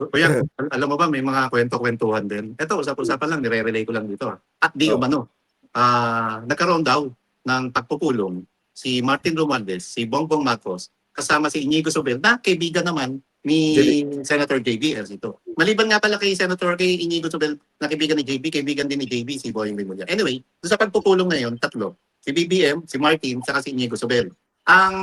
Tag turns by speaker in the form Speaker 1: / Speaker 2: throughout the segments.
Speaker 1: Kuya, alam mo ba may mga kwento-kwentuhan din? Ito, usap-usapan lang, nire-relay ko lang dito. At di umano, nagkaroon daw ng pagpupulong si Martin Romualdez, si Bongbong Marcos, kasama si Inigo Sobel, na kaibigan naman ni Senator JB ito. Maliban nga pala kay Inigo Sobel, na kaibigan ni JB, kaibigan din ni JB, si Boying Rimulya. Anyway, sa pagpupulong na yun, tatlo. Si BBM, si Martin, saka si Inigo Sobel. Ang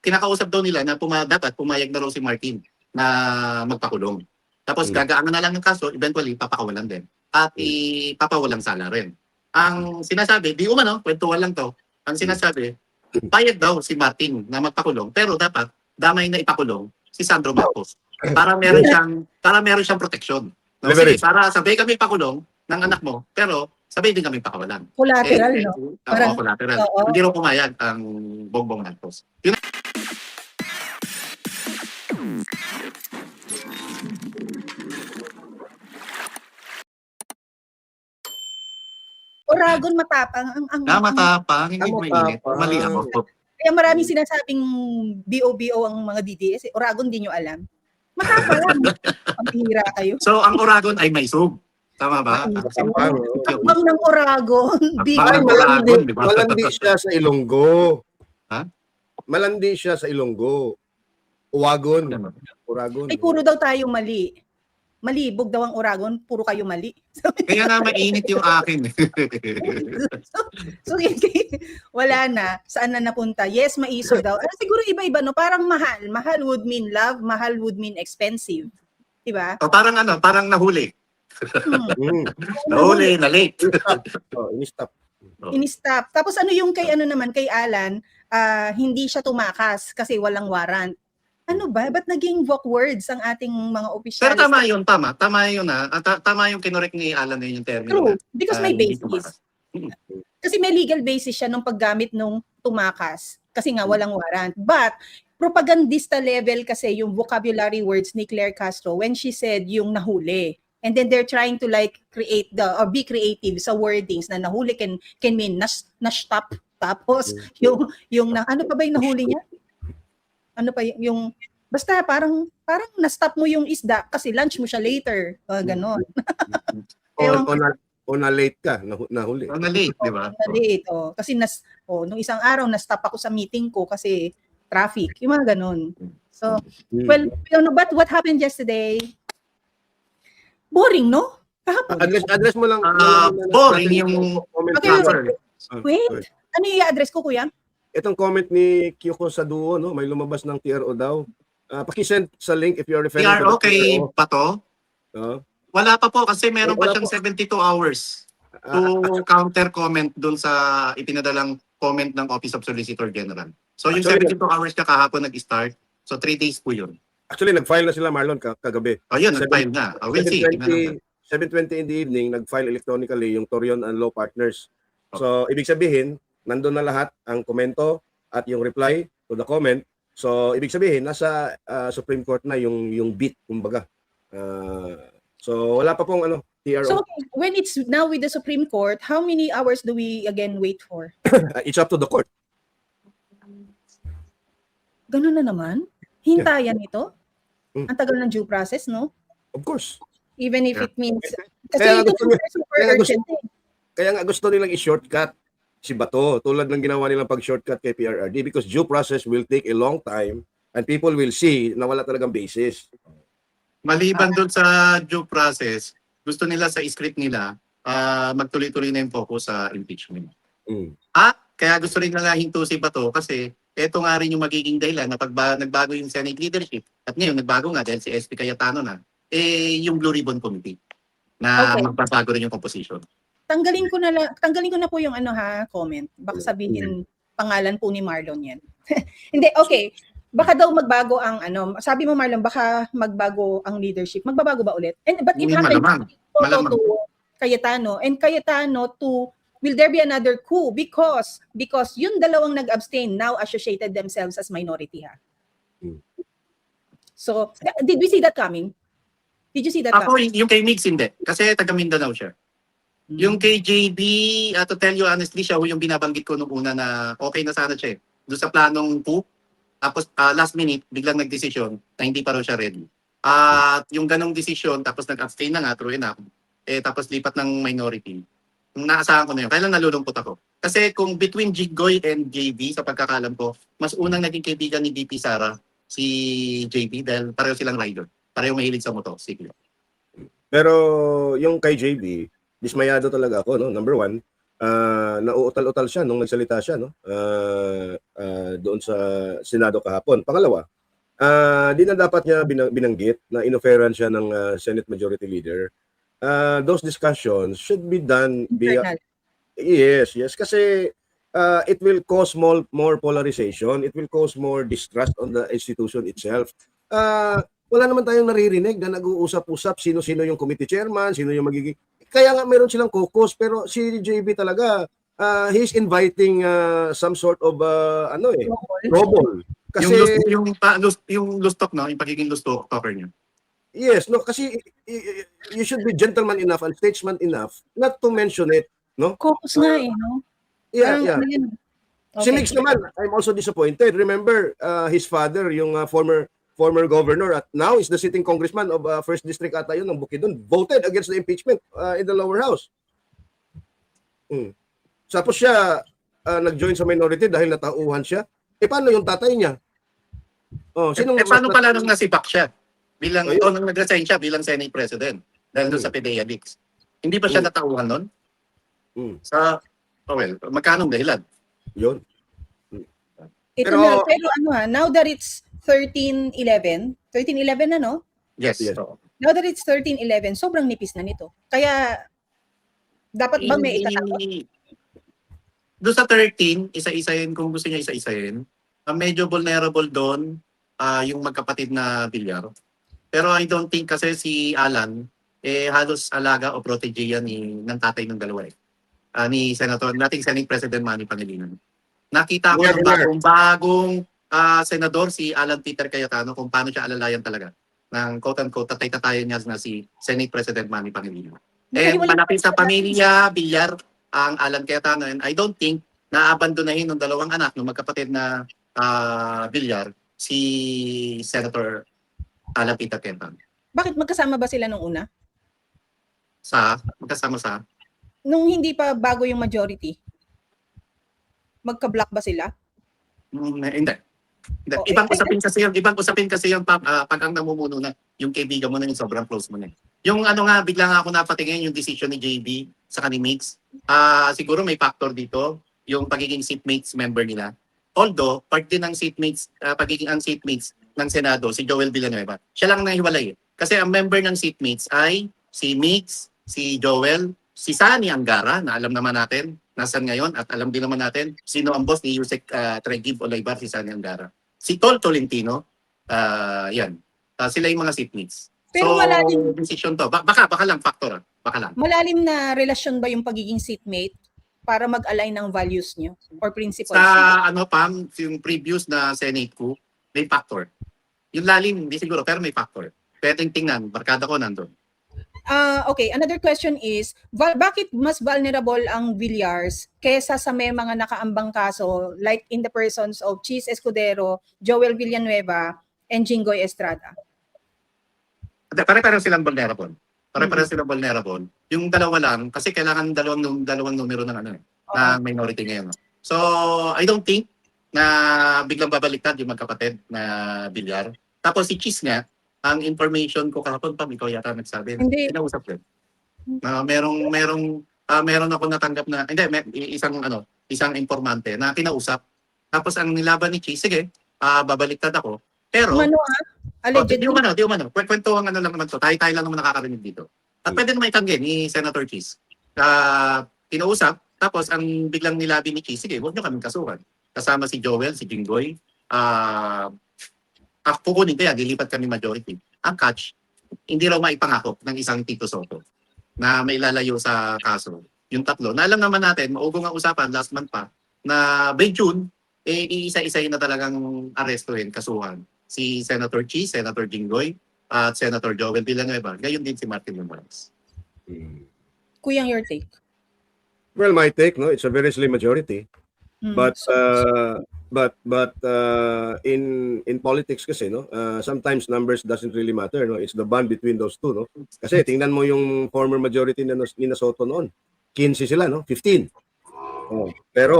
Speaker 1: kinakausap daw nila na dapat pumayag na raw si Martin na magpakulong. Tapos gagaano na lang yung kaso, eventually papakawalan din. At ipapawalang sala rin. Ang sinasabi, di umano, kwentuhan lang to. Ang sinasabi, payag daw si Martin na magpakulong, pero dapat damay na ipakulong si Sandro Marcos. Para meron siyang proteksyon. No? Sige, para sabay kami pakulong ng anak mo, pero sabay din kami pakawalan.
Speaker 2: Collateral, no?
Speaker 1: Parang, collateral. Hindi rin pumayag ang Bongbong Marcos. Yun.
Speaker 2: Oragon matapang.
Speaker 1: Matapang, hindi mainit. Mali ako.
Speaker 2: Kaya maraming sinasabing BO-BO ang mga DDS. Oragon, di nyo alam. Matapang lang. Pampihira kayo.
Speaker 1: So, ang Oragon ay may sub. Tama ba?
Speaker 2: Takbang ng Oragon.
Speaker 3: Malandi siya sa Ilonggo.
Speaker 1: Ha?
Speaker 3: Malandi siya sa Ilonggo. Uwagon. Oragon.
Speaker 2: Ay, puro daw tayo mali. Malibog daw ang Oragon, puro kayo mali.
Speaker 1: Kaya nga mainit yung akin.
Speaker 2: so wala na. Saan na napunta? Yes, maiso daw. Siguro iba-iba, no? Parang mahal. Mahal would mean love, mahal would mean expensive. Diba?
Speaker 1: O parang parang nahuli. Nahuli, na late.
Speaker 3: Ini-stop.
Speaker 2: Ini-stop. Tapos ano yung kay kay Alan, hindi siya tumakas kasi walang warrant. Ano ba? Ba't naging voc words ang ating mga opisyalis?
Speaker 1: Pero tama yun, tama. Tama yun tama yung kinorek ni Alan na yung termino.
Speaker 2: True. Because may basis. Kasi may legal basis siya nung paggamit nung tumakas. Kasi nga walang warrant. But, propagandista level kasi yung vocabulary words ni Claire Castro when she said yung nahuli. And then they're trying to like create or be creative sa wordings na nahuli can mean na-stop. Tapos, yung ano pa ba yung nahuli niya? Ano pa yung basta parang na-stop mo yung isda kasi lunch mo siya later. Ganon.
Speaker 3: O na-late ka, nahuli.
Speaker 1: O na-late, di ba?
Speaker 2: Na-late, Kasi nung isang araw na-stop ako sa meeting ko kasi traffic. Yung mga ganon. So, well, but what happened yesterday? Boring, no?
Speaker 3: Address mo lang.
Speaker 1: Boring yung
Speaker 2: okay, wait. Ano yung i-address ko, kuya?
Speaker 3: Itong comment ni Kyoko sa Duo, no? May lumabas ng TRO daw. Pakisend sa link if you're referring
Speaker 1: TRO kay Pato? Wala pa po kasi meron pa siyang 72 hours to counter comment dun sa ipinadalang comment ng Office of Solicitor General. So yung 72 hours niya kahapon nag-start. So 3 days po yun.
Speaker 3: Actually, nag-file na sila, Marlon, kagabi.
Speaker 1: Yun, nag-file na. We'll see.
Speaker 3: 7:20 in the evening, nag-file electronically yung Torion and Law Partners. So, ibig sabihin, nandun na lahat ang komento at yung reply to the comment. So, ibig sabihin, nasa Supreme Court na yung beat, kumbaga. So, wala pa pong TRO.
Speaker 2: So, when it's now with the Supreme Court, how many hours do we again wait for?
Speaker 3: It's up to the court.
Speaker 2: Ganun na naman? Hintayan ito? Ang tagal ng due process, no?
Speaker 3: Of course.
Speaker 2: Even if it means... Kasi ito super urgent.
Speaker 3: Kaya nga gusto nilang i-shortcut si Bato, tulad ng ginawa nilang pag-shortcut kay PRRD because due process will take a long time and people will see na wala talagang basis.
Speaker 1: Maliban doon sa due process, gusto nila sa script nila magtuloy-tuloy na yung focus sa impeachment. Kaya gusto rin nila hinto si Bato kasi ito nga rin yung magiging dahilan na pag nagbago yung Senate leadership at ngayon nagbago nga dahil si SP Cayetano na, yung Blue Ribbon Committee na magbabago rin yung composition.
Speaker 2: Tanggalin ko na po yung comment. Baka sabihin pangalan po ni Marlon yan. Hindi, okay. Baka daw magbago ang sabi mo Marlon, baka magbago ang leadership. Magbabago ba ulit? But it happened to Cayetano. And Cayetano will there be another coup? Because yung dalawang nag-abstain now associated themselves as minority, ha? So, did we see that coming? Did you see that coming?
Speaker 1: Yung kay Migs hindi. Kasi taga Mindanao siya. Yung kay JB, to tell you honestly, siya yung binabanggit ko nung una na okay na sana siya. Doon sa planong coup, tapos last minute, biglang nagdesisyon na hindi pa raw siya ready. At yung ganong desisyon, tapos nag-abstain na nga, true enough, tapos lipat ng minority, naasahan ko na yun. Kaya lang nalulungkot ako. Kasi kung between Jiggoy and JB, sa pagkakalam ko, mas unang naging kaibigan ni VP Sara, si JB, dahil pareho silang rider. Pareho mahilig sa motorsiklo.
Speaker 3: Pero yung kay JB, dismayado talaga ako, no? Number one, nauutal-utal siya nung nagsalita siya, no? Doon sa Senado kahapon. Pangalawa, di na dapat niya binanggit na inoferan siya ng Senate Majority Leader. Those discussions should be done via...
Speaker 2: Internal.
Speaker 3: Yes. Kasi it will cause more polarization. It will cause more distrust on the institution itself. Wala naman tayong naririnig na nag-uusap-usap sino-sino yung committee chairman, sino yung magiging... Kaya nga meron silang caucus, pero si JB talaga, he's inviting some sort of trouble. Kasi
Speaker 1: yung lustok, no? Yung pagiging lustok talker niya.
Speaker 3: yes, no, kasi you should be gentleman enough and statesman enough not to mention it, no?
Speaker 2: Caucus nga no?
Speaker 3: Yeah.
Speaker 2: Ano yun?
Speaker 3: Si Mix naman, I'm also disappointed. Remember, his father, yung former governor at now is the sitting congressman of 1st District ata yun ng Bukidnon, voted against the impeachment in the lower house. Tapos siya nag-join sa minority dahil natauhan siya. Paano yung tatay niya?
Speaker 1: Paano pala nung nasipak siya? Nung nag-resign siya bilang Senate President dahil doon sa PDEA leaks. Hindi pa siya natauhan nun? Magkano dahilan?
Speaker 3: Yun.
Speaker 2: Pero now that it's 13-11 na, no?
Speaker 1: Yes.
Speaker 2: Now that it's 13-11, sobrang nipis na nito. Kaya, dapat ba may itatawag?
Speaker 1: Doon sa 13, isa-isahin, kung gusto niya isa-isahin, medyo vulnerable doon yung magkapatid na Villar. Pero I don't think kasi si Alan, halos alaga o protege yan ng tatay ng dalawa ni dating Senate President Manny Pangilinan. Nakita ko ng bagong senador, si Alan Peter Cayetano, kung paano siya alalayan talaga ng quote-unquote tatay-tatayan niya na si Senate President Manny Pangilinan. Malapit sa pamilya, Villar, ang Alan Cayetano, and I don't think na-abandonahin ng dalawang anak ng magkapatid na Villar, si Senator Alan Peter Cayetano.
Speaker 2: Bakit magkasama ba sila nung una?
Speaker 1: Magkasama sa?
Speaker 2: Nung hindi pa bago yung majority, magka-block ba sila?
Speaker 1: Hindi. Ibang usapin kasi yung pag ang namumuno na yung kaibigan mo na yung sobrang close mo na. Yung bigla nga ako napatingin yung decision ni JB sa ni Mix. Siguro may factor dito yung pagiging seatmates member nila. Although, part din ng seatmates, pagiging ang seatmates ng Senado, si Joel Villanueva, siya lang nahiwalay. Kasi ang member ng seatmates ay si Mix, si Joel, si Sani Angara, na alam naman natin nasan ngayon, at alam din naman natin sino ang boss ni Yusek Tregib Olaybar, si Sani Angara. Si Tol Tolentino, yan. Sila yung mga seatmates.
Speaker 2: Pero malalim,
Speaker 1: decision to. Baka lang factor. Baka lang.
Speaker 2: Malalim na relasyon ba yung pagiging seatmate para mag-align ng values nyo or principles?
Speaker 1: Sa yung previous na Senate ko, may factor. Yung lalim, hindi siguro, pero may factor. Pwedeng tingnan, barkada ko nandun.
Speaker 2: Okay, another question is, bakit mas vulnerable ang Villars kaysa sa may mga nakaambang kaso like in the persons of Cheese Escudero, Joel Villanueva, and Jinggoy Estrada?
Speaker 1: Pare-pareho silang vulnerable. Silang vulnerable. Yung dalawa lang, kasi kailangan dalawang numero ng ng minority ngayon. So, I don't think na biglang babaliktad yung magkapatid na Villar. Tapos si Cheese nga, ang information ko kahapon pa, ikaw yata nagsabi, kinausap ko. Meron ako natanggap na, isang informante na kinausap. Tapos ang nilaban ni Cheese, sige, babaliktad ako. Pero,
Speaker 2: allegedly.
Speaker 1: Di umano. Kwentuhan lang naman to. Tayo lang naman nakakarinig dito. At pwede naman itanggi ni Senator Cheese. Kinausap, tapos ang biglang nilabi ni Cheese, sige, huwag nyo kaming kasuhan. Kasama si Joel, si Jinggoy, kukunin kaya, dilipat kami majority. Ang catch, hindi raw maipangako ng isang Tito Soto na mailalayo sa kaso. Yung tatlo, na alam naman natin, maugong ang usapan last month pa, na by June, iisa-isahin na talagang arestuhin, kasuhan. Si Senator Cheese, Senator Jinggoy, at Senator Joel Villanueva. Gayon din si Martin Romualdez.
Speaker 2: Kuyang, your take?
Speaker 3: Well, my take, no, it's a very slim majority. But in politics kasi no, sometimes numbers doesn't really matter no. It's the bond between those two no. Kasi tingnan mo yung former majority ni Soto noon. 15 sila no, 15. Oh. Pero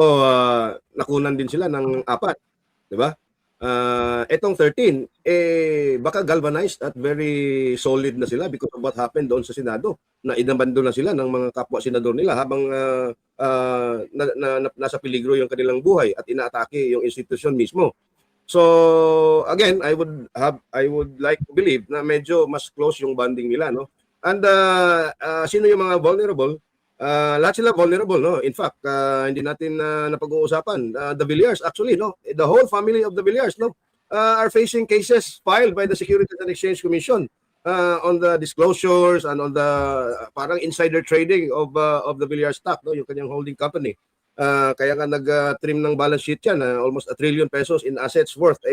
Speaker 3: nakunan din sila ng 4, 'di ba? Etong 13 baka galvanized at very solid na sila because of what happened doon sa Senado na inabandon na sila ng mga kapwa senador nila habang nasa peligro yung kanilang buhay at inaatake yung institusyon mismo. So again, I would like to believe na medyo mas close yung bonding nila no. And sino yung mga vulnerable? Lahat sila vulnerable no. In fact, hindi natin napag-uusapan the Villars actually no. The whole family of the Villars no are facing cases filed by the Securities and Exchange Commission on the disclosures and on the parang insider trading of the Villars stock no, yung kanyang holding company. Kaya nga nag-trim ng balance sheet yan, almost 1 trillion pesos in assets worth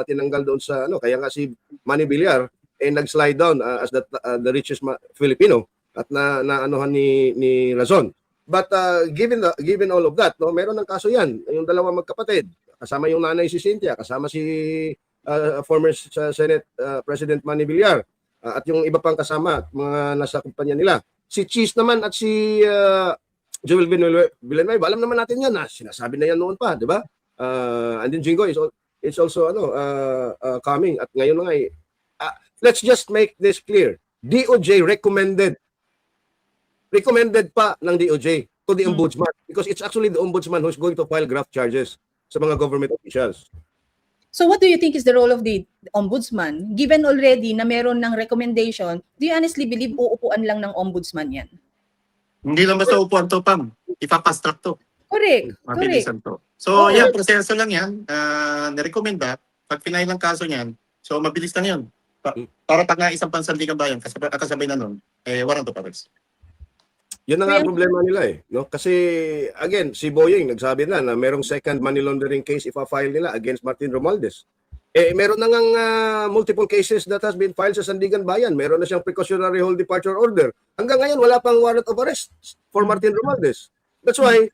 Speaker 3: tinanggal doon sa ano, kaya nga si Manny Villar nag-slide down as the richest Filipino at na-anuhan ni Razon. But given all of that, no, meron ng kaso yan. Yung dalawang magkapatid, kasama yung nanay si Cynthia, kasama si former Senate President Manny Villar, at yung iba pang kasama at mga nasa kumpanya nila. Si Cheese naman at si Joel Villanueva, alam naman natin yan, sinasabi na yan noon pa, di ba? And then Jingo is also coming at ngayon nga let's just make this clear. DOJ recommended pa ng DOJ to the ombudsman because it's actually the ombudsman who's going to file graft charges sa mga government officials.
Speaker 2: So what do you think is the role of the ombudsman? Given already na meron ng recommendation, do you honestly believe uupuan lang ng ombudsman yan?
Speaker 1: Hindi lang basta upuan to, Pam. Ipapastruct to.
Speaker 2: Correct.
Speaker 1: Mabilisan to. So, yan, proseso lang yan. Nirecommend ba? Pag pinay ng kaso niyan, so mabilis lang yun. Para pag nga isang pansandigang bayan, kasabay na nun, warrant of arrest.
Speaker 3: Yun na nga ang problema nila no? Kasi again, si Boying nagsabi na merong second money laundering case ipa-file nila against Martin Romualdez. Meron na ngang multiple cases that has been filed sa Sandigan Bayan. Meron na siyang precautionary hold departure order. Hanggang ngayon wala pang warrant of arrest for Martin Romualdez. That's why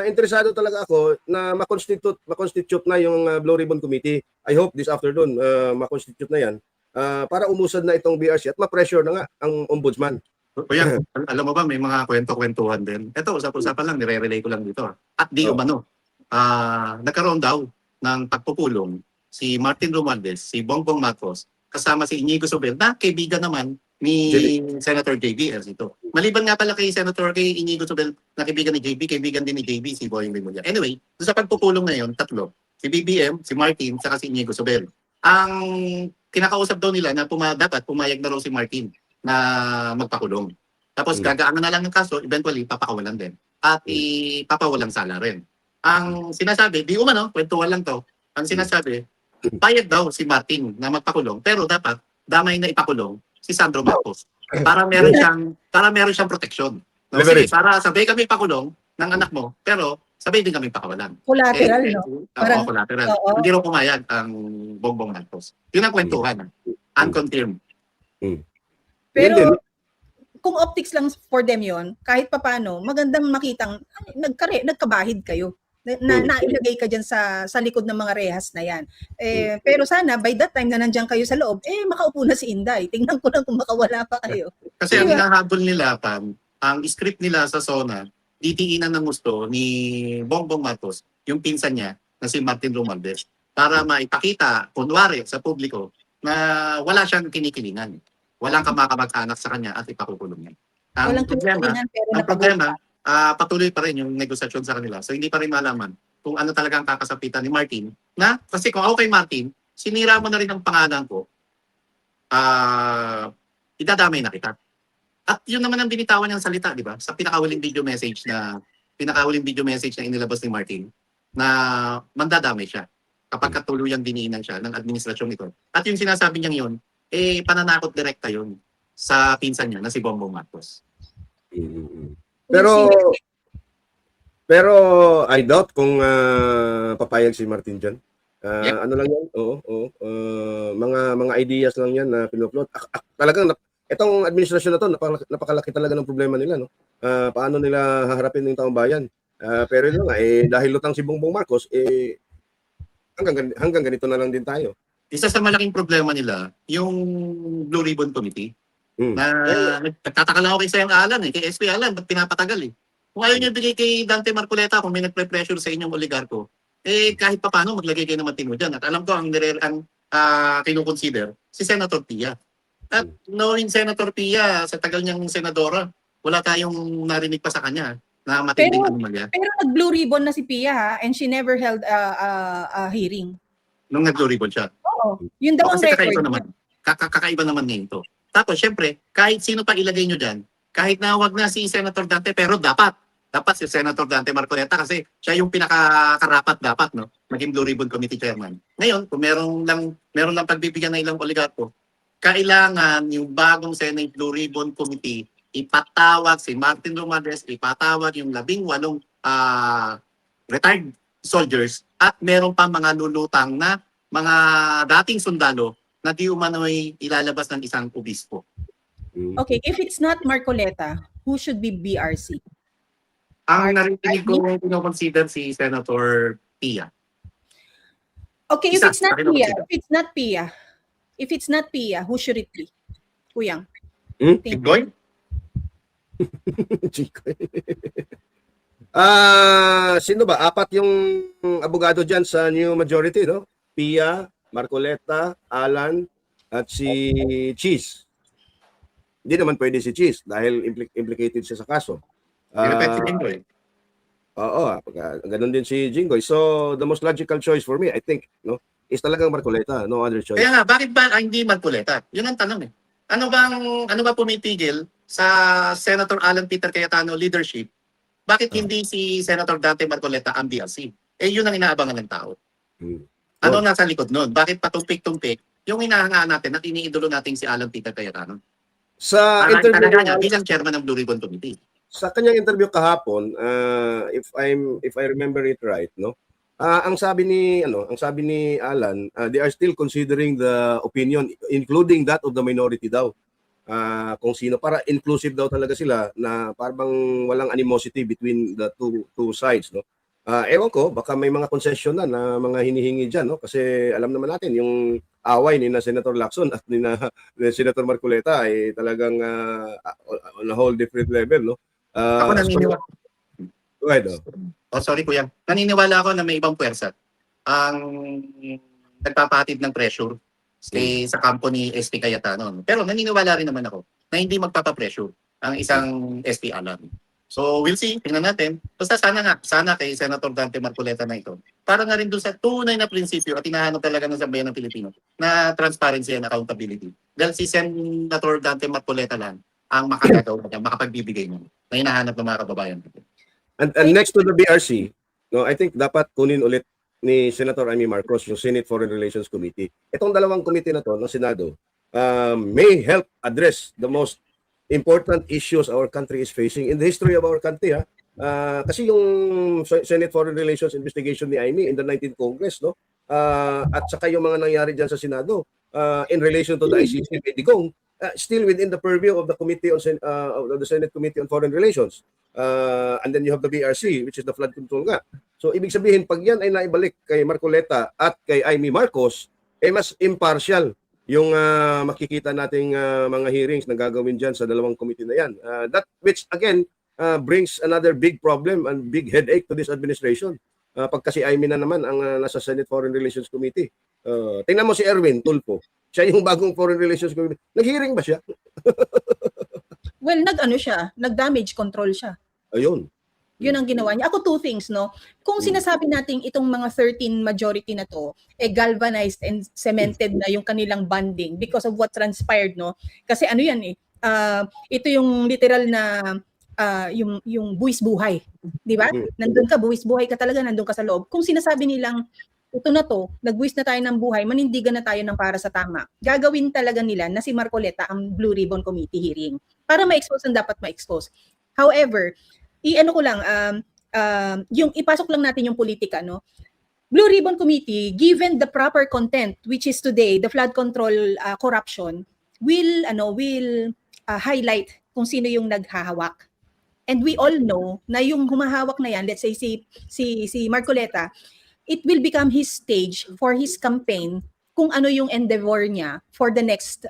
Speaker 3: interesado talaga ako na ma-constitute na yung Blue Ribbon Committee. I hope this afternoon ma-constitute na yan para umusad na itong BRC at ma-pressure na nga ang ombudsman.
Speaker 1: Kuya, alam mo ba, may mga kwento-kwentuhan din. Ito, usap-usapan lang, nire-relay ko lang dito. At di umano, nagkaroon daw ng pagpupulong si Martin Romualdez, si Bongbong Marcos, kasama si Inigo Sobel, na kaibigan naman ni Senator JB Ercito. Maliban nga pala kay Inigo Sobel, na kaibigan ni JB, kaibigan din ni JB, si Boying Rimulya. Anyway, sa pagpupulong na yun, 3. Si BBM, si Martin, saka si Inigo Sobel. Ang kinakausap daw nila na dapat pumayag na raw si Martin na magpakulong. Tapos gagaangan na lang ng kaso, eventually papakawalan din. At ipapawalang sala rin. Ang sinasabi, di umano, kwentuhan lang to. Ang sinasabi, payag daw si Martin na magpakulong, pero dapat damay na ipakulong si Sandro Marcos para meron siyang proteksyon. No? Sige, para sabay kami pakulong ng anak mo, pero sabay din kami pakawalan.
Speaker 2: Collateral, no?
Speaker 1: Collateral. Hindi rin pumayag ang Bongbong Marcos. Yun ang kwentuhan. Unconfirmed.
Speaker 2: Pero kung optics lang for them yon, kahit papano, magandang makitang nagkabahid kayo. Nailagay ka dyan sa likod ng mga rehas na yan. Pero sana, by that time na nandiyan kayo sa loob, makaupo na si Inday. Tingnan ko lang kung makawala pa kayo.
Speaker 1: Kasi ang hinahabol nila, Pam, ang script nila sa SONA, didiinan ng gusto ni Bongbong Marcos, yung pinsan niya, na si Martin Romualdez, para maipakita, kunwari, sa publiko, na wala siyang kinikilingan. Walang kamag-anak sa kanya at ipakukulong niya. Ang problema, patuloy pa rin yung negosasyon sa kanila. So hindi pa rin malaman kung ano talaga ang kakasapitan ni Martin. Kasi kung ako kay Martin, sinira mo na rin ang pangalan ko, idadamay na kita. At yun naman ang binitawan niyang salita, di ba? Sa pinakahuling video message na inilabas ni Martin, na mandadamay siya kapag katuluyang diniinan siya ng administrasyon ito. At yung sinasabi niyang yun, pananakot direkta yun sa pinsan niya na si Bongbong Marcos.
Speaker 3: Pero I doubt kung papayag si Martin dyan. Ano lang yan? Mga ideas lang yan na pinuplot. Talagang itong administrasyon na to, napakalaki talaga ng problema nila, no? Paano nila haharapin yung taong bayan? Pero yun nga, dahil lutang si Bongbong Marcos, hanggang ganito na lang din tayo.
Speaker 1: Isa sa malaking problema nila, yung Blue Ribbon Committee,
Speaker 3: Hmm.
Speaker 1: na nagtataka lang ako kay Sayang Alan kay SP Alan, ba't pinapatagal Kung ayaw niyo bigay kay Dante Marcoleta, kung may nagpe-pressure sa inyong oligarko, kahit pa paano maglagay kayo ng matino dyan. At alam ko ang kinukonsider si Senator Pia. At knowing Senator Pia, sa tagal niyang senadora, wala tayong narinig pa sa kanya na matinding anomalya.
Speaker 2: Pero nag-blue ribbon na si Pia ha, and she never held a hearing.
Speaker 1: Nung nag-blue ribbon siya.
Speaker 2: Oo. Yun daw ang
Speaker 1: Kasi
Speaker 2: record.
Speaker 1: kakaiba naman. Kakaiba naman ngayon to. Tapos, syempre, kahit sino pa ilagay nyo dyan, kahit na wag na si Senator Dante, pero dapat si Senator Dante Marcoleta kasi siya yung pinakakarapat dapat, no? Maging Blue Ribbon Committee Chairman. Ngayon, kung meron lang pagbibigyan ng ilang oligarko, kailangan yung bagong Senate Blue Ribbon Committee ipatawag si Martin Romualdez, ipatawag yung 18 retired soldiers at meron pa mga lulutang na mga dating sundalo na di umano'y ilalabas ng isang obispo.
Speaker 2: Okay, if it's not Marcoleta, who should be BRC?
Speaker 1: Ang narinig ko kinoconsider si Senator Pia.
Speaker 2: Okay,
Speaker 1: Isa,
Speaker 2: if it's not Pia, who should it be? Kuyang.
Speaker 1: Tiggoy?
Speaker 3: Sino ba? Apat yung abogado dyan sa new majority, no? Pia, Marcoleta, Alan, at si Cheese. Hindi naman pwede si Cheese dahil implicated siya sa kaso.
Speaker 1: Si Tiggoy.
Speaker 3: Oo, ganun din si Jinggoy. So, the most logical choice for me, I think, no, is talagang Marcoleta. No other choice.
Speaker 1: Kaya nga, bakit ba hindi Marcoleta? Yun ang tanong Ano ba pumitigil sa Senator Alan Peter Cayetano leadership? Bakit hindi si Senator Dante Marcoleta ang BRC? Yun ang inaabangan ng tao. Ano nasa likod nun? Bakit patumpik-tumpik yung hinahangaan natin at iniidolo natin si Alan Peter Cayetano?
Speaker 3: Sa interview
Speaker 1: niya bilang chairman ng Blue Ribbon Committee.
Speaker 3: Sa kanyang interview kahapon, if I remember it right, no? Ang sabi ni Alan, they are still considering the opinion including that of the minority daw. Kung sino, para inclusive daw talaga sila, na parang walang animosity between the two sides, no? Ewan ko, baka may mga concession na mga hinihingi diyan, no? Kasi alam naman natin yung away ni na Senator Lacson at ni na Senator Marcoleta ay talagang on a whole different level, no?
Speaker 1: Ako naniniwala.
Speaker 3: Go ahead,
Speaker 1: sorry kuya. Naniniwala ako na may ibang puwersa ang nagpapatid ng pressure sa kampo ni SP Cayetano. Pero naniniwala rin naman ako na hindi magpapapressure ang isang SP Alan. So we'll see, tingnan natin. Basta sana kay Senator Dante Marcoleta na ito. Para nga rin doon sa tunay na prinsipyo at hinahanap talaga ng sambayan ng Pilipino na transparency and accountability. Dahil si Senator Dante Marcoleta lang ang makagagawa niya, makapagbibigay niya na hinahanap ng mga kababayan.
Speaker 3: And next to the BRC, no, I think dapat kunin ulit ni Senator Amy Marcos yung Senate Foreign Relations Committee. Itong dalawang committee na to ng Senado may help address the most important issues our country is facing in the history of our country. Kasi yung Senate Foreign Relations Investigation ni Amy in the 19th Congress, no, at saka yung mga nangyari dyan sa Senado in relation to the ICC Digong, still within the purview of the committee on of the Senate Committee on Foreign Relations. And then you have the BRC, which is the flood control nga. So ibig sabihin, pag yan ay naibalik kay Marcoleta at kay Amy Marcos, mas impartial yung makikita nating mga hearings na gagawin dyan sa dalawang committee na yan. That which again brings another big problem and big headache to this administration. Pagka si Amy na naman ang nasa Senate Foreign Relations Committee. Tingnan mo si Erwin Tulfo. Siya yung bagong Foreign Relations Committee. Nag-hearing ba siya?
Speaker 2: Well, nag-damage control siya.
Speaker 3: Ayun.
Speaker 2: Yun ang ginawa niya. Ako, two things, no? Kung sinasabi natin itong mga 13 majority na to, galvanized and cemented na yung kanilang bonding because of what transpired, no? Kasi ano yan ito yung literal na yung buwis buhay. Di ba? Nandun ka, buwis buhay ka talaga, nandun ka sa loob. Kung sinasabi nilang ito na to, nagbuwis na tayo ng buhay, manindigan na tayo ng para sa tama. Gagawin talaga nila na si Marcoleta ang Blue Ribbon Committee hearing para ma-expose ang dapat ma-expose. However, ko lang, yung ipasok lang natin yung politika, no? Blue Ribbon Committee, given the proper content, which is today, the flood control corruption, will highlight kung sino yung naghahawak And we all know na yung humahawak na yan, let's say si Marcoleta, it will become his stage for his campaign kung ano yung endeavor niya for the next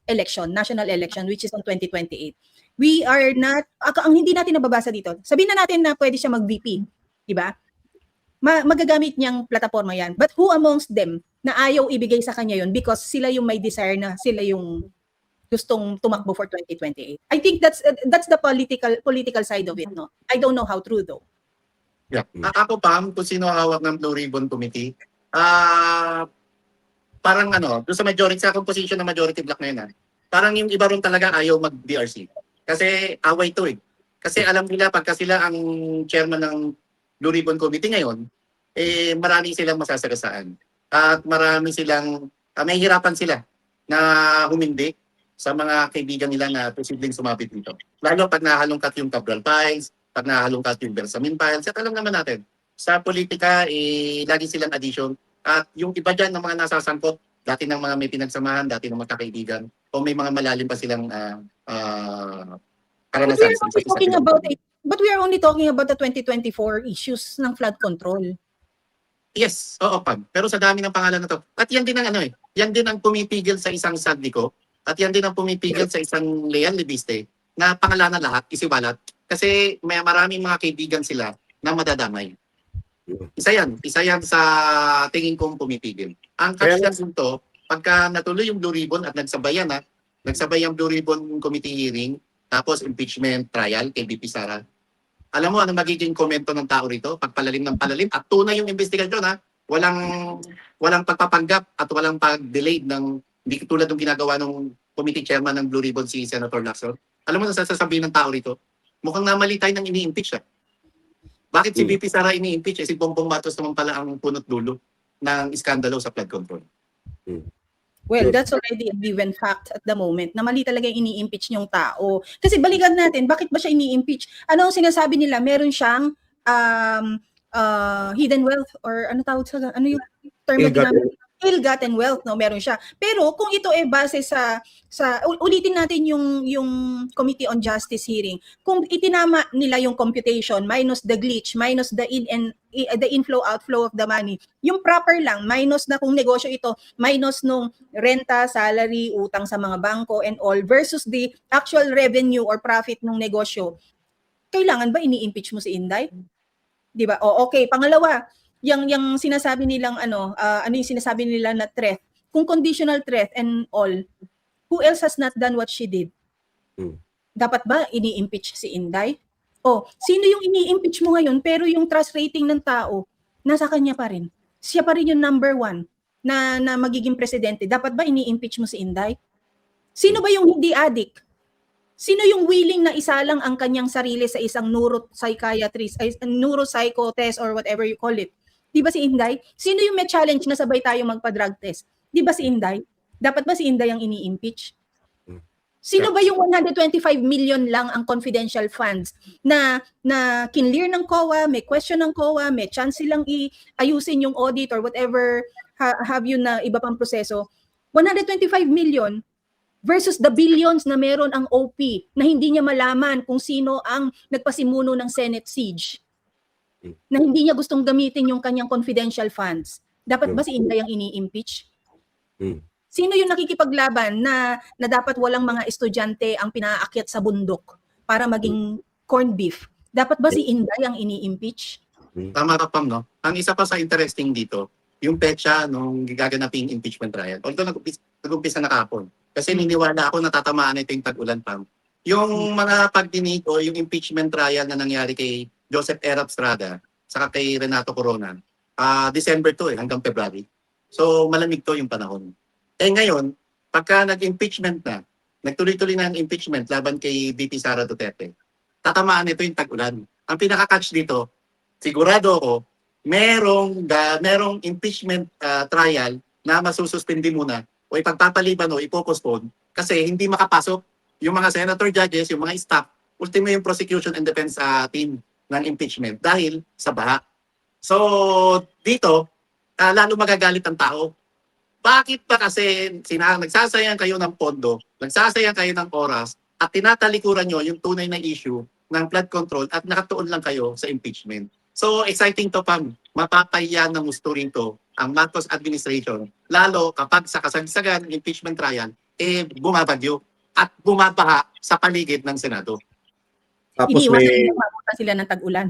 Speaker 2: election, national election, which is on 2028. We are not, ang hindi natin nababasa dito, sabihin na natin na pwede siya mag-VP, di ba? Magagamit niyang plataforma yan. But who amongst them na ayaw ibigay sa kanya yun because sila yung may desire na sila yung gustong tumakbo for 2028. I think that's the political side of it, no? I don't know how true though.
Speaker 1: Yeah. Ako pa, kung sino hawak ng Blue Ribbon Committee, parang doon sa majority, sa composition ng majority block na yun, parang yung iba rin talaga ayaw mag-DRC. Kasi away to eh. Kasi alam nila, pagka sila ang chairman ng Blue Ribbon Committee ngayon, marami silang masasagasaan. At marami silang, may hirapan sila na humindi sa mga kaibigan nila na posibleng sumapit dito. Lalo pag nahalungkat yung Cabral Files, pag nahalungkat yung Bersamin Files, at alam naman natin, sa politika, lagi silang addition. At yung iba dyan ng mga nasasangkot, dati ng mga may pinagsamahan, dati ng magkakaibigan, o may mga malalim pa silang karanasan.
Speaker 2: But we are only talking about the 2024 issues ng flood control.
Speaker 1: Yes, oo Pam. Pero sa dami ng pangalan na to. At yan din ang yan din ang pumipigil sa isang Sadnico, at yan din ang pumipigil sa isang Leal Libiste na pangalanan lahat, isiwalat. Kasi may maraming mga kaibigan sila na madadamay. Isa yan sa tingin kong pumipigil. Ang catch dito, pagka natuloy yung Blue Ribbon at nagsabay ang Blue Ribbon Committee hearing, tapos impeachment trial kay BP Sara. Alam mo ano magiging komento ng tao rito? Pagpalalim ng palalim at tunay yung investigasyon Walang pagpapanggap at walang pag-delay ng hindi tulad ng ginagawa ng committee chairman ng Blue Ribbon si Senator Lacson. Alam mo na sasabihin ng tao rito, mukhang namali tayo ng ini-impeach Bakit si BP Sara ini-impeach? Si Bongbong Marcos naman pala ang punot dulo ng iskandalo sa flood control.
Speaker 2: Well, that's already a given fact at the moment na mali talaga yung ini-impeach niyong tao. Kasi balikan natin, bakit ba siya ini-impeach? Ano ang sinasabi nila? Meron siyang hidden wealth or ano tawag sa ano yung term na ill-gotten wealth, no, meron siya. Pero kung ito base sa ulitin natin yung Committee on Justice hearing, kung itinama nila yung computation minus the glitch, minus the inflow outflow of the money, yung proper lang minus na kung negosyo ito, minus nung renta, salary, utang sa mga bangko and all versus the actual revenue or profit ng negosyo, kailangan ba ini-impeach mo si Inday? 'Di ba? O okay, pangalawa, yung sinasabi nilang ano yung sinasabi nila na threat, kung conditional threat and all, who else has not done what she did? Dapat ba ini-impeach si Inday? O sino yung ini-impeach mo ngayon pero yung trust rating ng tao nasa kanya pa rin? Siya pa rin yung number 1 na magiging presidente. Dapat ba ini-impeach mo si Inday? Sino ba yung hindi addict? Sino yung willing na isalang ang kanyang sarili sa isang neuropsychiatrist, neuropsycho test or whatever you call it? Di ba si Inday? Sino yung may challenge na sabay tayo magpa-drug test? Di ba si Inday? Dapat ba si Inday ang ini-impeach? Sino ba yung 125 million lang ang confidential funds na kinlear ng COA, may question ng COA, may chance silang ayusin yung audit or whatever have you na iba pang proseso? 125 million versus the billions na meron ang OP na hindi niya malaman kung sino ang nagpasimuno ng Senate siege. Na hindi niya gustong gamitin yung kanyang confidential funds. Dapat ba si Inday ang ini-impeach? Sino yung nakikipaglaban na dapat walang mga estudyante ang pinaakyat sa bundok para maging corned beef? Dapat ba si Inday ang ini-impeach?
Speaker 1: Tama ka, Pam, no? Ang isa pa sa interesting dito, yung petsa nung gaganaping impeachment trial. Although nag-umpisa na kahapon. Kasi niniwala ako na tatamaan ito yung tag-ulan, Pam. Yung mga pagdinig o yung impeachment trial na nangyari kay Joseph Erap Estrada saka kay Renato Corona, December to hanggang February. So malamig to yung panahon. Ngayon, pagka nag-impeachment na, nagtuloy-tuloy na ang impeachment laban kay BP Sara Duterte, tatamaan ito yung tag-ulan. Ang pinaka-catch dito, sigurado ako, merong impeachment trial na masususpindi muna o ipagpapaliban o ipopostpone kasi hindi makapasok yung mga senator judges, yung mga staff, ultimo yung prosecution and defense team ng impeachment dahil sa baha. So, dito, lalo magagalit ang tao. Bakit ba kasi nagsasayang kayo ng pondo, nagsasayang kayo ng oras, at tinatalikuran nyo yung tunay na issue ng flood control at nakatuon lang kayo sa impeachment. So exciting to, Pam. Mapapahiya ng gusto rin to ang Marcos administration, lalo kapag sa kasagsagan ng impeachment trial, bumabagyo at bumabaha sa paligid ng Senado.
Speaker 3: Tapos
Speaker 2: Iniwasan
Speaker 3: may
Speaker 2: nila mabutan sila ng tag-ulan.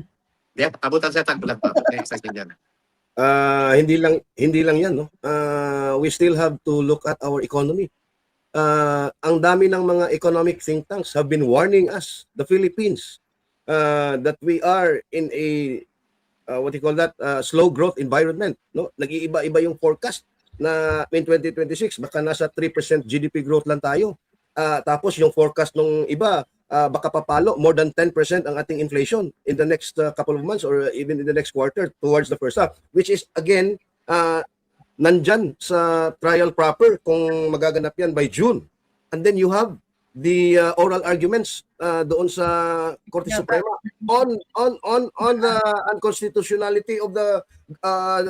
Speaker 1: Abutan sa tagpulan pa. Exciting yan.
Speaker 3: hindi lang 'yan, no. We still have to look at our economy. Ang dami ng mga economic think tanks have been warning us, the Philippines, that we are in a what you call that, slow growth environment, no. Nag-iiba-iba yung forecast na in 2026 baka nasa 3% GDP growth lang tayo. Tapos yung forecast ng iba, baka papalo more than 10% ang ating inflation in the next couple of months or even in the next quarter towards the first half, which is again nandyan sa trial proper kung magaganap yan by June. And then you have the oral arguments doon sa Korte Suprema on the unconstitutionality of the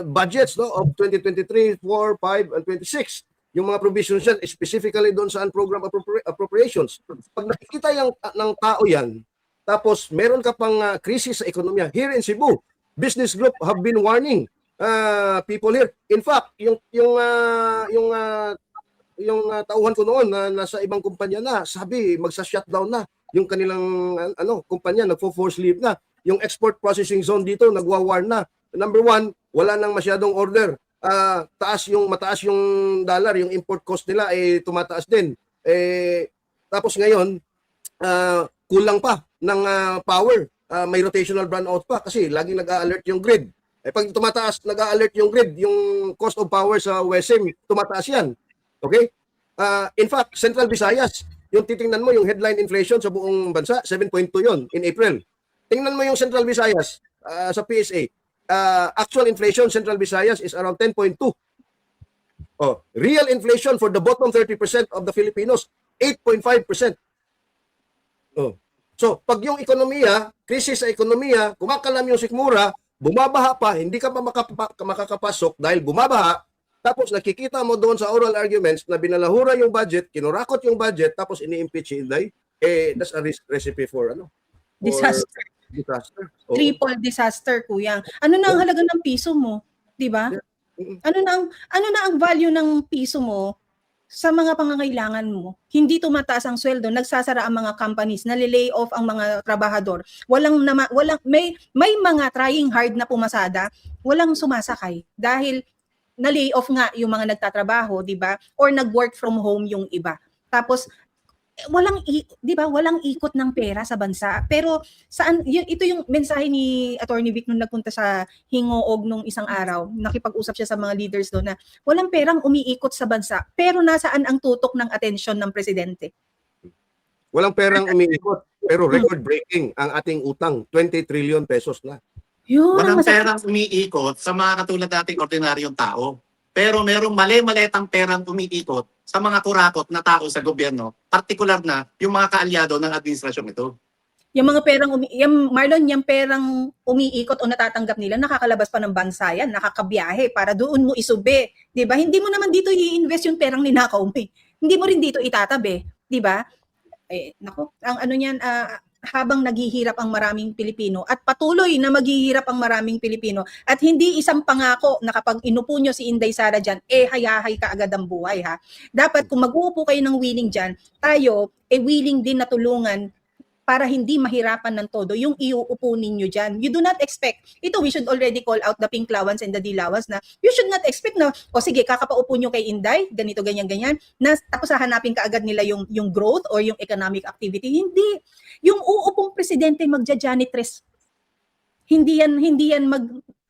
Speaker 3: budgets, no, of 2023, 4, 5 and 26. Yung mga provisions yan, specifically doon sa unprogrammed appropriations. Pag nakikita ng tao yan, tapos meron ka pang krisis sa ekonomiya, here in Cebu, business group have been warning people here. In fact, yung tauhan ko noon na nasa ibang kumpanya na, sabi magsa-shutdown na yung kanilang kumpanya, nagfo-force leave na. Yung export processing zone dito nagwa-warn na. Number one, wala nang masyadong order. Mataas yung dollar, yung import cost nila tumataas din. Tapos ngayon, kulang pa ng power. May rotational brownout pa kasi laging nag-a-alert yung grid. Pag tumataas, nag-a-alert yung grid, yung cost of power sa WESM, tumataas yan. Okay? In fact, Central Visayas, yung titingnan mo yung headline inflation sa buong bansa, 7.2 yon in April. Tingnan mo yung Central Visayas sa PSA. Actual inflation Central Visayas is around 10.2. Real inflation for the bottom 30% of the Filipinos, 8.5%. So, pag yung ekonomiya, krisis sa ekonomiya, kumakalam yung sikmura, bumabaha pa, hindi ka pa makakapasok dahil bumabaha, tapos nakikita mo doon sa oral arguments na binalahura yung budget, kinurakot yung budget, tapos ini-impeach si Inday, that's a recipe for
Speaker 2: Disaster.
Speaker 3: Disaster.
Speaker 2: Triple disaster, kuya. Ano na ang halaga ng piso mo? 'Di ba? Ano na ang value ng piso mo sa mga pangangailangan mo? Hindi tumataas ang sweldo, nagsasara ang mga companies, nalilay off ang mga trabahador. May mga trying hard na pumasada, walang sumasakay dahil na-lay off nga yung mga nagtatrabaho, 'di ba? Or nag-work from home yung iba. Tapos walang ikot ng pera sa bansa. Pero ito yung mensahe ni Attorney Vic nung nagpunta sa Hingoog nung isang araw. Nakipag-usap siya sa mga leaders doon na walang perang umiikot sa bansa. Pero nasaan ang tutok ng atensyon ng presidente?
Speaker 3: Walang perang umiikot, pero record-breaking ang ating utang, 20 trillion pesos na.
Speaker 1: Walang perang umiikot sa mga katulad nating ordinaryong tao. Pero merong mali-maletang perang umiikot sa mga kurakot na tao sa gobyerno, partikular na yung mga kaalyado ng administrasyon ito.
Speaker 2: Yung mga perang Marlon, yung perang umiikot o natatanggap nila, nakakalabas pa ng bansa yan, nakakabiyahe para doon mo isube, 'di ba? Hindi mo naman dito i-invest yung perang ninakaw mo. Hindi mo rin dito itatabi, 'di ba? Nako, ang ano niyan, habang naghihirap ang maraming Pilipino at patuloy na maghihirap ang maraming Pilipino at hindi isang pangako na kapag inupo nyo si Inday Sara dyan, hayahay ka agad ang buhay, ha. Dapat kung mag-uupo kayo ng willing dyan, tayo willing din na tulungan para hindi mahirapan ng todo yung iuupo ninyo dyan. You do not expect, we should already call out the Pinklawans and the Dilawans na you should not expect na, sige, kakapaupo nyo kay Inday, ganito, ganyan, na tapos hahanapin ka agad nila yung growth or yung economic activity. Hindi. Yung uupong presidente magja-janitress. Hindi yan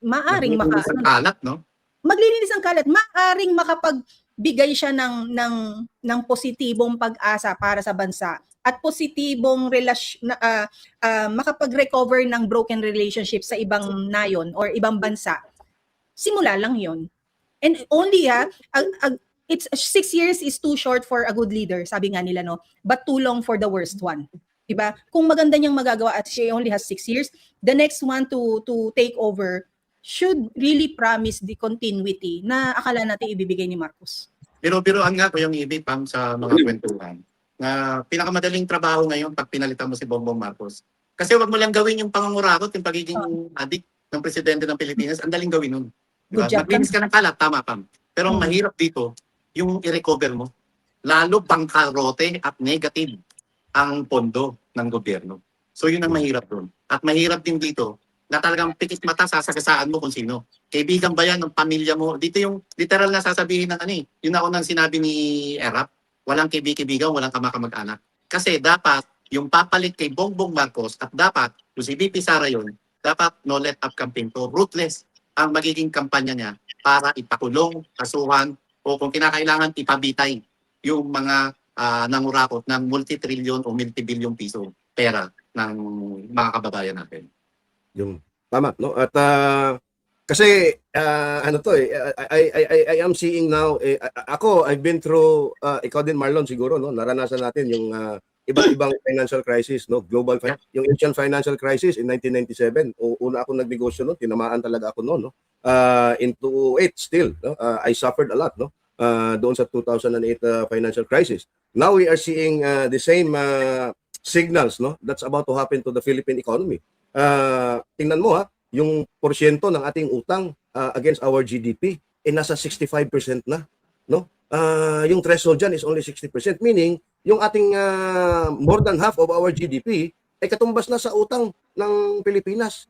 Speaker 2: maaring
Speaker 1: kalat, no?
Speaker 2: Maglilinis ng kalat, maaring makapagbigay siya ng positibong pag-asa para sa bansa at positibong makapag-recover ng broken relationship sa ibang nayon or ibang bansa. Simula lang yon. And only it's 6 years is too short for a good leader, sabi nga nila, no? But too long for the worst one. Diba? Kung maganda niyang magagawa at she only has 6 years, the next one to take over should really promise the continuity na akala natin ibibigay ni Marcos.
Speaker 1: Pero-biroan nga ko yung ibig, Pam, sa mga kwentuhan na pinakamadaling trabaho ngayon pag pinalitan mo si Bongbong Marcos. Kasi wag mo lang gawin yung pangangurakot, yung pagiging adik ng presidente ng Pilipinas. Ang daling gawin nun. Diba?
Speaker 2: Good job,
Speaker 1: Maglinis ka ng kalat, tama, Pam. Pero ang mahirap dito, yung i-recover mo. Lalo bangkarote at negative ang pondo ng gobyerno. So yun ang mahirap doon. At mahirap din dito na talagang pikit mata sasagasaan mo kung sino. Kaibigan ba yan ng pamilya mo? Dito yung literal na sasabihin ng yung naunang sinabi ni Erap, walang kaibigan, walang kamag-anak. Kasi dapat yung papalit kay Bongbong Marcos at dapat, kung si VP Sara yun, dapat no let up campaign to. Ruthless ang magiging kampanya niya para ipakulong, kasuhan, o kung kinakailangan ipabitay yung mga nangurakot ng multi-trillion o multi-billion piso pera ng mga kababayan natin.
Speaker 3: Yung tama, no? At kasi ano to I am seeing now ako I've been through ikaw din Marlon siguro, no, naranasan natin yung iba't ibang financial crisis, no, yung Asian financial crisis in 1997. Una ako nagnegosyo no, tinamaan talaga ako noon, no. In 2008 still, no, I suffered a lot, no, doon sa 2008 financial crisis. Now we are seeing the same signals, no, that's about to happen to the Philippine economy. Tingnan mo yung porsyento ng ating utang against our GDP nasa 65% na, no? Yung threshold dyan is only 60%, meaning yung ating more than half of our GDP ay katumbas na sa utang ng Pilipinas.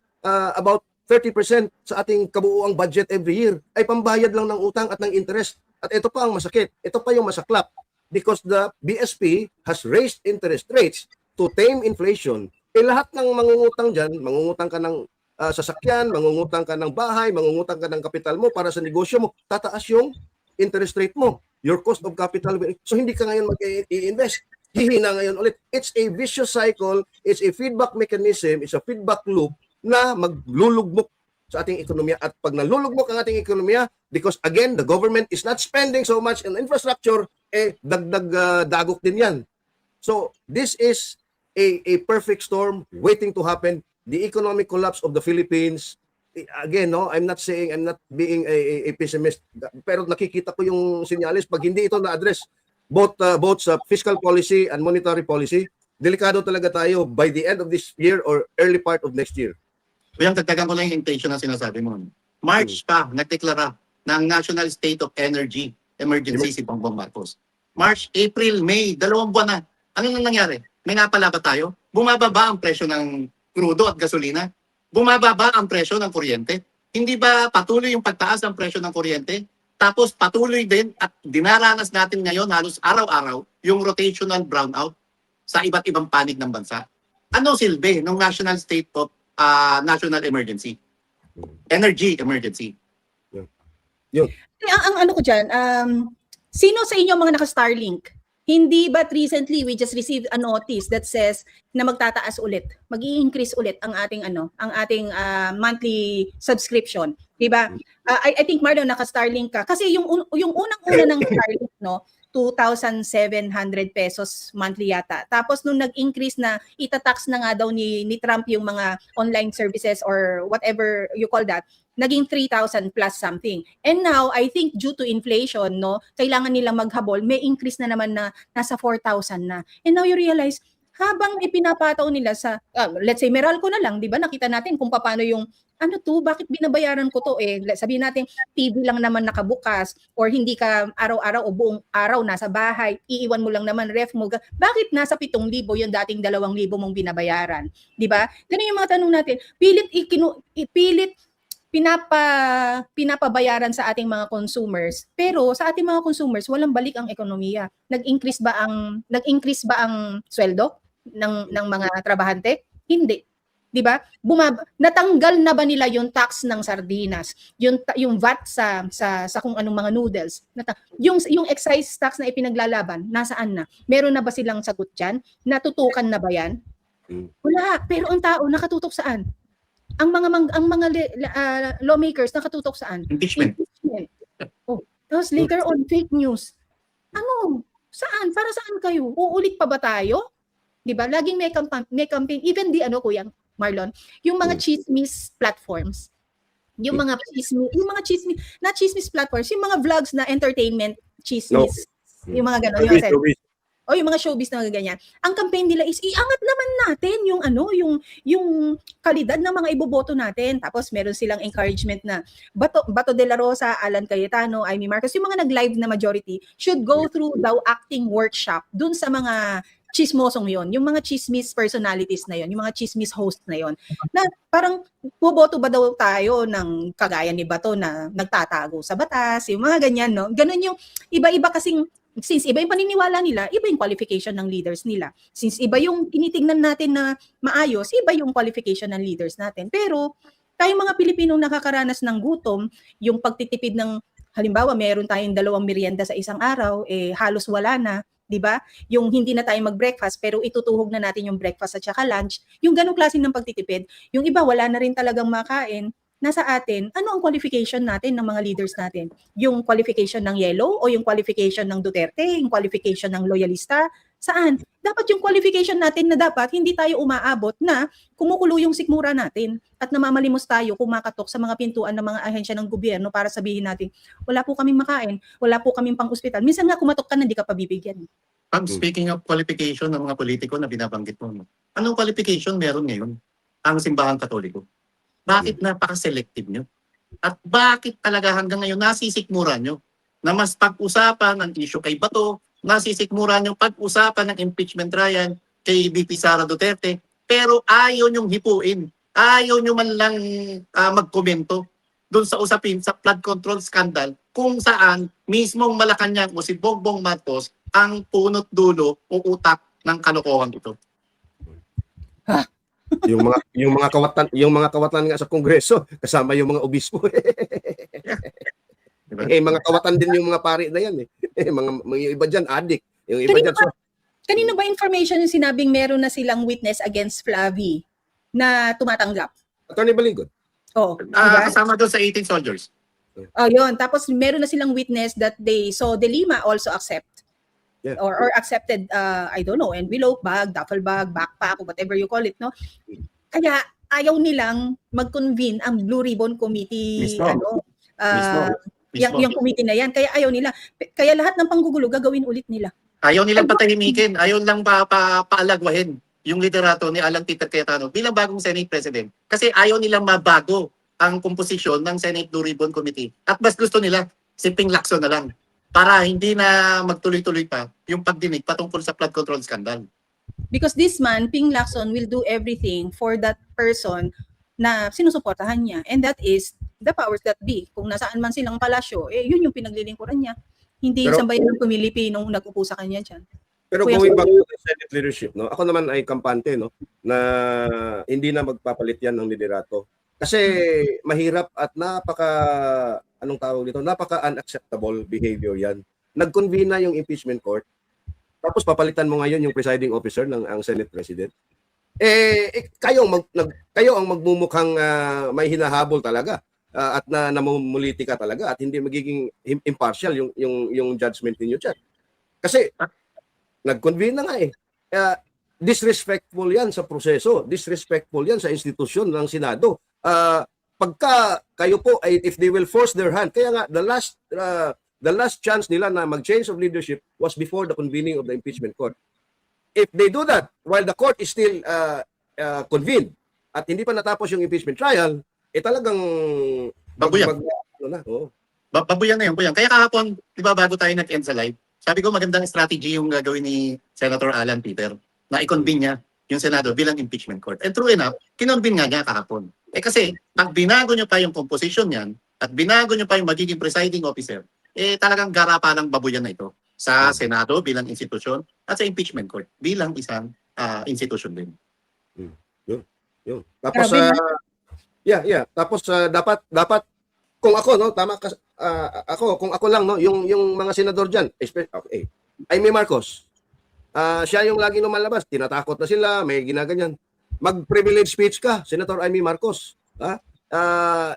Speaker 3: About 30% sa ating kabuuang budget every year ay pambayad lang ng utang at ng interest. At ito pa ang masakit, ito pa yung masaklap, because the BSP has raised interest rates to tame inflation. Lahat ng mangungutang dyan, mangungutang ka ng sasakyan, mangungutang ka ng bahay, mangungutang ka ng kapital mo para sa negosyo mo, tataas yung interest rate mo, your cost of capital. So hindi ka ngayon mag-i-invest. Hihina ngayon ulit. It's a vicious cycle, it's a feedback mechanism, it's a feedback loop na maglulugmok sa ating ekonomiya. At pag nalulugmok ang ating ekonomiya, because again, the government is not spending so much in infrastructure, dagdag dagok din yan. So this is a perfect storm waiting to happen. The economic collapse of the Philippines. Again, no, I'm not being a pessimist, pero nakikita ko yung sinyalis pag hindi ito na-address both sa fiscal policy and monetary policy, delikado talaga tayo by the end of this year or early part of next year.
Speaker 1: Kaya tagtagan ko lang yung intention na sinasabi mo. March pa, nagdeklara ng National State of Energy Emergency si Bongbong Marcos. March, April, May, 2 buwan na. Ano nang nangyari? May napala ba tayo? Bumaba ba ang presyo ng krudo at gasolina? Bumaba ba ang presyo ng kuryente? Hindi ba patuloy yung pagtaas ng presyo ng kuryente? Tapos patuloy din at dinaranas natin ngayon halos araw-araw yung rotational brownout sa iba't ibang panig ng bansa. Ano silbi ng National State of National Emergency? Energy emergency.
Speaker 2: Ang ano ko dyan, sino sa inyo mga naka-Starlink? Hindi ba't recently we just received a notice that says na magtataas ulit, mag-i-increase ulit ang ating monthly subscription, 'di ba? I think Marlon naka-Starlink ka kasi yung unang-una ng Starlink, no, 2,700 pesos monthly yata. Tapos nung nag-increase na itatax na nga daw ni Trump yung mga online services or whatever you call that, naging 3,000 plus something. And now, I think due to inflation, no, kailangan nilang maghabol, may increase na naman na nasa 4,000 na. And now you realize, habang ipinapataw nila sa, let's say, Meralco na lang, di ba? Nakita natin kung paano yung, bakit binabayaran ko to sabihin natin, TV lang naman nakabukas, or hindi ka araw-araw o buong araw nasa bahay, iiwan mo lang naman ref mo, bakit nasa 7,000 yung dating 2,000 mong binabayaran? Di ba? Ganun yung mga tanong natin. Pilit pinapabayaran sa ating mga consumers, pero sa ating mga consumers walang balik ang ekonomiya. Nag-increase ba ang sweldo ng mga trabahante? Hindi. 'Di ba? Natanggal na ba nila yung tax ng sardinas, yung VAT sa kung anong mga noodles? Yung excise tax na ipinaglalaban, nasaan na? Meron na ba silang sagot diyan? Natutukan na ba 'yan? Wala. Pero ang tao nakatutok saan? Ang mga lawmakers nakatutok saan?
Speaker 1: Impeachment.
Speaker 2: Tapos later on, fake news. Ano? Saan? Para saan kayo? Uulit pa ba tayo? 'Di ba? Laging may campaign. Even Kuya Marlon, yung mga chismis platforms. Yung mga chismis platforms, yung mga vlogs na entertainment chismis. Yung mga gano'n. o yung mga showbiz na ganyan, ang campaign nila is iangat naman natin yung yung kalidad ng mga iboboto natin. Tapos meron silang encouragement na Bato de la Rosa, Alan Cayetano, Amy Marcos, yung mga nag-live na majority should go through daw acting workshop dun sa mga chismosong yon, yung mga chismis personalities na yon, yung mga chismis host na yon, na parang boboto ba daw tayo ng kagaya ni Bato na nagtatago sa batas, yung mga ganyan, no? Ganun yung iba-iba kasing, since iba yung paniniwala nila, iba yung qualification ng leaders nila. Since iba yung tinitingnan natin na maayos, iba yung qualification ng leaders natin. Pero tayong mga Pilipinong nakakaranas ng gutom, yung pagtitipid ng, halimbawa, meron tayong 2 merienda sa isang araw, halos wala na, 'di ba? Yung hindi na tayo mag-breakfast pero itutuhog na natin yung breakfast at saka lunch. Yung ganung klase ng pagtitipid, yung iba wala na rin talagang makain. Nasa atin, ano ang qualification natin ng mga leaders natin? Yung qualification ng Yellow o yung qualification ng Duterte, yung qualification ng Loyalista? Saan? Dapat yung qualification natin na dapat hindi tayo umaabot na kumukulo yung sikmura natin at namamalimos tayo kumakatok sa mga pintuan ng mga ahensya ng gobyerno para sabihin natin, wala po kaming makain, wala po kaming pang-ospital. Minsan nga kumatok ka na, hindi ka pa bibigyan.
Speaker 1: Speaking of qualification ng mga politiko na binabanggit mo, anong qualification meron ngayon ang simbahang Katoliko? Bakit napaka-selective nyo? At bakit talaga hanggang ngayon nasisikmura nyo na mas pag-usapan ang issue kay Bato, nasisikmura nyo pag-usapan ng impeachment trial kay VP Sara Duterte, pero ayaw nyong hipuin, ayaw nyo man lang magkomento doon sa usapin sa flood control scandal kung saan mismong Malacanang o si Bongbong Marcos ang punot dulo o utak ng kalokohan ito.
Speaker 3: yung mga kawatan nga sa Kongreso kasama yung mga obispo.
Speaker 1: Diba?
Speaker 3: Mga kawatan din yung mga pari na yan mga iba diyan adik, yung iba diyan
Speaker 2: Kanino ba information yung sinabing meron na silang witness against Flavi na tumatanggap?
Speaker 3: Attorney Baligon.
Speaker 2: Oh, diba?
Speaker 1: Kasama doon sa 18 soldiers.
Speaker 2: Oh, yun. Tapos meron na silang witness that they saw De Lima also accept.
Speaker 3: Yeah.
Speaker 2: Or accepted, I don't know, envelope bag, duffel bag, backpack, whatever you call it, no? Kaya ayaw nilang mag-convene ang Blue Ribbon Committee,
Speaker 1: Mismo.
Speaker 2: yung committee na yan. Kaya ayaw nila. Kaya lahat ng panggugulo gagawin ulit nila.
Speaker 1: Ayaw nilang patahimikin, ayaw lang paalagwahin yung liderato ni Alan Peter Cayetano bilang bagong Senate President. Kasi ayaw nilang mabago ang komposisyon ng Senate Blue Ribbon Committee. At mas gusto nila, si Ping Lacson na lang para hindi na magtuloy-tuloy pa yung pagdinig patungkol sa flood control scandal.
Speaker 2: Because this man, Ping Lacson, will do everything for that person na sinusuportahan niya. And that is the powers that be. Kung nasaan man silang palasyo, yun yung pinaglilingkuran niya. Hindi yung sambayan ng Pilipinong nag-upo sa kanya dyan.
Speaker 3: Pero going back to the Senate leadership, no, ako naman ay kampante, no, na hindi na magpapalit yan ng liderato. Kasi mahirap at napaka unacceptable behavior yan. Nag-convene na yung impeachment court, tapos papalitan mo ngayon yung presiding officer ng ang Senate President. Kayo ang magmumukhang may hinahabol talaga at namumuliti ka talaga at hindi magiging impartial yung judgment niyo diyan. Kasi nag-convene na nga disrespectful yan sa proseso, disrespectful yan sa institusyon ng Senado. Pagka kayo po ay if they will force their hand, kaya nga the last chance nila na mag-change of leadership was before the convening of the impeachment court. If they do that while the court is still convened at hindi pa natapos yung impeachment trial, talagang
Speaker 1: babuyan. Babuyan na yun, buyan. Kaya kahapon, di ba bago tayo nag-end sa live, sabi ko magandang strategy yung gagawin ni Senator Alan Peter na i-convene niya yung Senado bilang impeachment court. And true enough, kinonvene nga niya kahapon. Kasi pag binago niyo pa yung composition niyan at binago niyo pa yung magiging presiding officer, talagang garapa ng babuyan na ito sa Senado bilang institusyon at sa impeachment court bilang isang institusyon din.
Speaker 3: Yun. Tapos Tapos dapat kung ako kung ako lang yung mga senador diyan, Amy Marcos. Siya yung lagi lumalabas, tinatakot na sila, may ginaganyan. Mag-privilege speech ka, Senator Amy Marcos.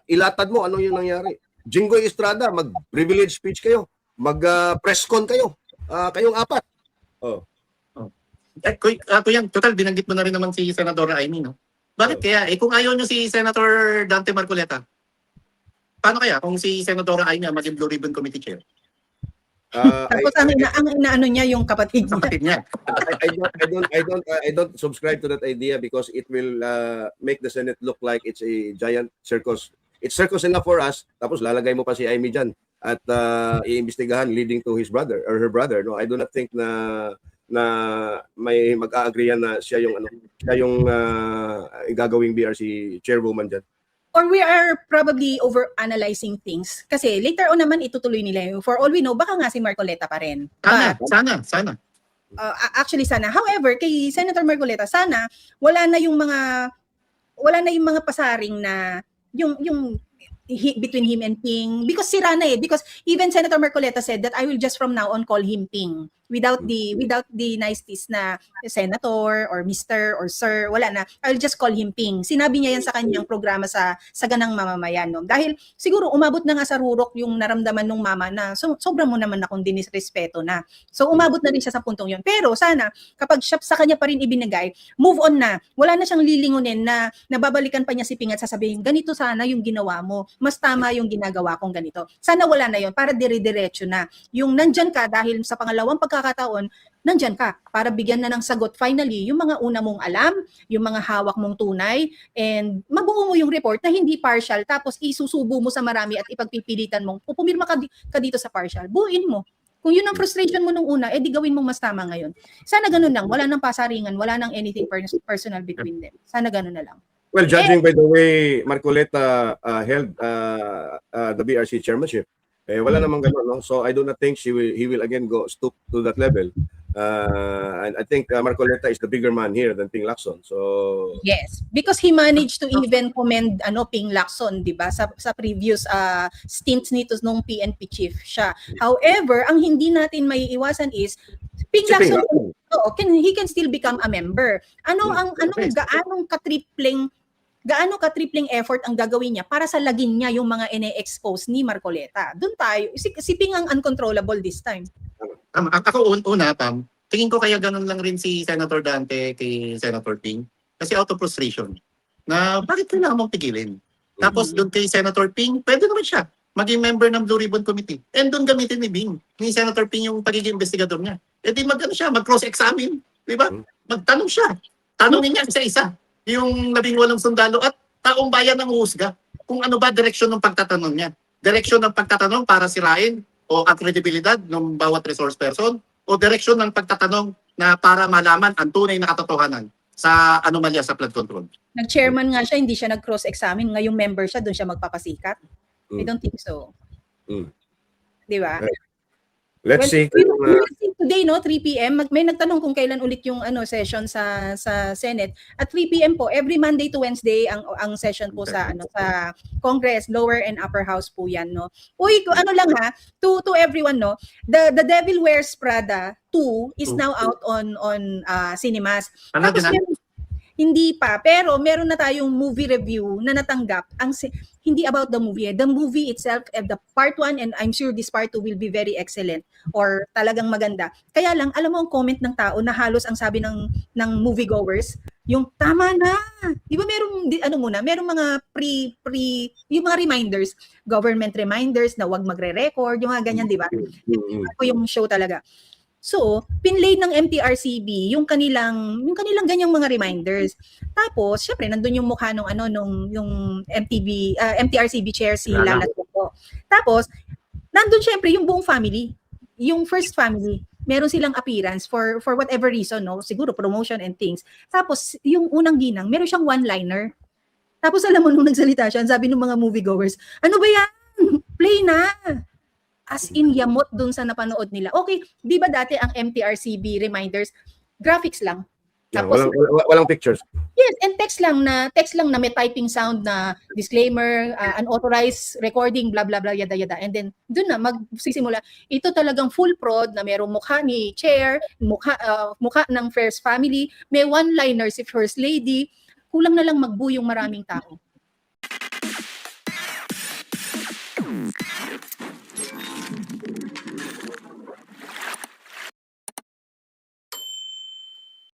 Speaker 3: Ilatad mo ano yung nangyari. Jinggoy Estrada, mag-privilege speech kayo. Mag-press con kayo. Kayong apat.
Speaker 1: Kuya, total, binanggit mo na rin naman si Senador Amy, no? Bakit kaya? Kung ayaw nyo si Senator Dante Marcoleta, paano kaya kung si Senador Amy maging Blue Ribbon Committee Chair?
Speaker 2: Tapos ang inaano niya yung kapatid niya.
Speaker 1: Kapatid niya.
Speaker 3: I don't subscribe to that idea because it will make the Senate look like it's a giant circus. It's circus enough for us. Tapos lalagay mo pa si Amy dyan at iimbestigahan leading to his brother or her brother. No, I do not think na may mag-a-agree na siya yung gagawing BRC chairwoman dyan.
Speaker 2: Or we are probably over-analyzing things. Kasi later on naman itutuloy nila yung, for all we know, baka nga si Marcoleta pa rin.
Speaker 1: Sana.
Speaker 2: Actually, sana. However, kay Senator Marcoleta, sana wala na yung mga pasaring na yung between him and Ping. Because sira na eh. Because even Senator Marcoleta said that I will just from now on call him Ping. Without the niceties na senator or mister or sir, wala na. I'll just call him Ping. Sinabi niya yan sa kanyang programa sa Ganang Mamamayan. No? Dahil siguro umabot na nga sa rurok yung naramdaman ng mama na sobra mo naman akong dinisrespeto na. So umabot na rin siya sa puntong yun. Pero sana kapag siya sa kanya pa rin ibinigay, move on na. Wala na siyang lilingunin na nababalikan pa niya si Ping at sasabihin, ganito sana yung ginawa mo. Mas tama yung ginagawa kong ganito. Sana wala na yun para dire-diretso na. Yung nandyan ka dahil sa pangalawang pagkakataon, nandyan ka para bigyan na ng sagot finally yung mga una mong alam, yung mga hawak mong tunay, and mabuo mo yung report na hindi partial tapos isusubo mo sa marami at ipagpipilitan mong pumirma ka dito sa partial. Buuin mo. Kung yun ang frustration mo nung una, di gawin mong mas tama ngayon. Sana ganun lang. Wala nang pasaringan, wala nang anything personal between them. Sana ganun na lang.
Speaker 3: Well, judging by the way Marcoleta held the BRC chairmanship, wala namang ganun, no? So I do not think he will again stoop to that level. And I think Marcoleta is the bigger man here than Ping Lacson. So
Speaker 2: yes, because he managed to even commend Ping Lacson, 'di ba? Sa previous stints nito nung PNP chief siya. However, ang hindi natin maiiwasan is Ping Lacson, he can still become a member. Gaano ka-tripling effort ang gagawin niya para sa lagin niya yung mga ine-expose ni Marcoleta. Doon tayo, si Ping ang uncontrollable this time.
Speaker 1: Ako una, Pam, tingin ko kaya ganun lang rin si Senator Dante kay Senator Ping. Kasi out of frustration. Na bakit kailangan mong pigilin? Tapos doon kay Senator Ping, pwede naman siya maging member ng Blue Ribbon Committee. And doon gamitin ni Bing, ni Senator Ping yung pagiging investigador niya. E di mag-cross-examine. Di ba? Magtanong siya. Tanongin niya isa-isa. Yung 18 sundalo at taong bayan ng uhusga kung ano ba direksyon ng pagtatanong niya. Direksyon ng pagtatanong para sirain o ang kredibilidad ng bawat resource person o direksyon ng pagtatanong na para malaman ang tunay na katotohanan sa anomalya sa flood control.
Speaker 2: Nag-chairman nga siya, hindi siya nag-cross-examine. Ngayong member siya, doon siya magpapasikat. I don't think so. Di ba?
Speaker 3: Let's see.
Speaker 2: Today, 3 p.m. May nagtanong kung kailan ulit yung session sa Senate. At 3 p.m. po, every Monday to Wednesday ang session po sa sa Congress, lower and upper house po 'yan, no. Uy, to everyone, no. The Devil Wears Prada 2 is now out on cinemas. Tapos hindi pa, pero meron na tayong movie review na natanggap. Hindi about the movie. The movie itself, the part 1, and I'm sure this part 2 will be very excellent or talagang maganda. Kaya lang, alam mo ang comment ng tao na halos ang sabi ng moviegoers, yung tama na. Di ba merong mga yung mga reminders, government reminders na wag magre-record, yung mga ganyan, di ba? Yung show talaga. So, pinlay ng MTRCB yung kanilang ganyang mga reminders. Tapos, syempre nandun yung mukha nung yung MTRCB chair si Lala Soto. Tapos, nandun syempre yung buong family, yung first family. Meron silang appearance for whatever reason, no? Siguro promotion and things. Tapos, yung unang ginang, meron siyang one-liner. Tapos, alam mo nung nagsalita siya, sabi ng mga moviegoers, ano ba yan? Play na! As in yamot dun sa napanood nila. Okay, di ba dati ang MTRCB reminders, graphics lang. Tapos,
Speaker 3: walang pictures.
Speaker 2: Yes, and text lang na may typing sound na disclaimer, unauthorized recording, blah blah blah, yada yada. And then dun na magsisimula. Ito talagang full prod na merong mukha ni chair, mukha ng first family, may one-liner si first lady. Kulang na lang magbu yung maraming tao.